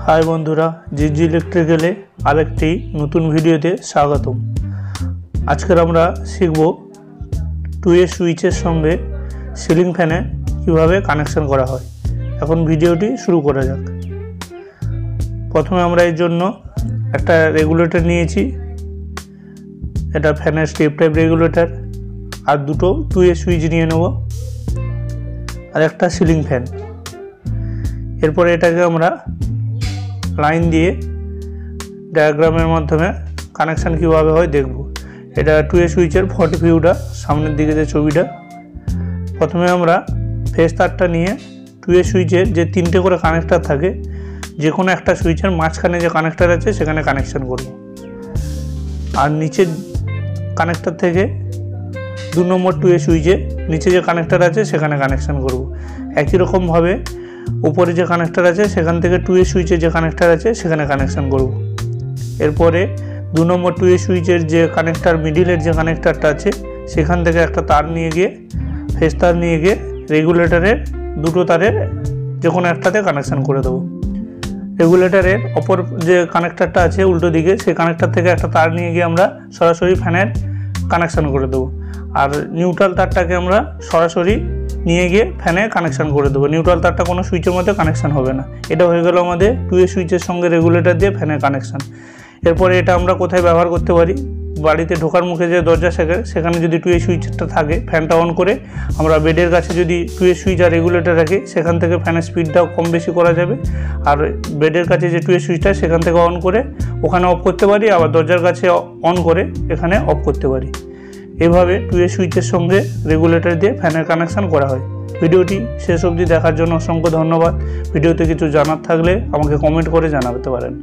हाय बंधुरा जिजी इलेक्ट्रिकले आरेकटी नतून भिडियोते स्वागतम। आजकेर आमरा शिखबो 2A सुइचेर संगे सिलिंग फैने किभाबे कानेक्शन करा हय। एखन भिडियोटी शुरू करा जाक। प्रथमे आमरा एर जोन्नो एकटा रेगुलेटर नियेछि, एटा फैनेर स्टेप टाइप रेगुलेटर और दुटो 2A सुइच निये नेब और एकटा सिलिंग फैन। एरपर एटाके आमरा लाइन दिए डायाग्रामेर माध्यमे कानेक्शन किभाबे हय देखबो। एटा 2A सुइचेर 40 ভিউটা सामনের दिके जे छबिटा। प्रथमे आमरा फेस तारटा निये 2A सुइचेर जे तीनटे करे कानेक्टर थाके जे कोनो एकटा सुइचेर माझखाने जे कानेक्टर आछे सेखाने कानेक्शन करब और नीचे कानेक्टर थेके 2 नम्बर 2A सुइचे नीचे जे कानेक्टर आछे सेखाने कानेक्शन करब। एकई रकम भावे ऊपरे जो कानेक्टर आछे सेखान थेके 2A सुइचेर जो कानेक्टर आछे सेखाने कानेक्शन करब। एरपरे 2 नम्बर 2A सुइचेर जो कानेक्टर मिडिलेर जो कानेक्टरटा आछे सेखान थेके एकटा तार निये गिये फेस तार निये गिये रेगुलेटरेर दुटो तारेर जे कोनो एकटाते कानेक्शन करे देब। रेगुलेटरेर अपर जो कानेक्टरटा आछे उल्टो दिके सेई कानेक्टर थेके एकटा तार निये गिये आमरा सरासरि फैनेर कानेक्शन करे देब और निउट्राल तारटाके आमरा सरासरि निये गिये फैने कानेक्शन करे देबो। निउट्राल तारटा कोनो सुइचेर मধ্যে कानेक्शन होबे ना। এটা হয়ে গেল আমাদের 2A সুইচের সঙ্গে রেগুলেটর দিয়ে ফ্যানের কানেকশন। এরপরে এটা আমরা কোথায় ব্যবহার করতে পারি, বাড়িতে ঢোকার মুখে যে দরজা সেখানে যদি 2A সুইচটা থাকে ফ্যানটা অন করে আমরা বেডের কাছে যদি 2A সুইচ আর রেগুলেটর রাখি সেখান থেকে ফ্যানের স্পিডটাও কম বেশি করা যাবে। আর বেডের কাছে যে 2A সুইচটা সেখান থেকে অন করে ওখানে অফ করতে পারি, আবার দরজার কাছে অন করে এখানে অফ করতে পারি। এভাবে 2A সুইচের সঙ্গে রেগুলেটর দিয়ে ফ্যানের কানেকশন করা হয়। ভিডিওটি শেষ অবধি দেখার জন্য অসংখ্য ধন্যবাদ। ভিডিওতে কিছু জানার থাকলে আমাকে কমেন্ট করে জানাতে পারেন।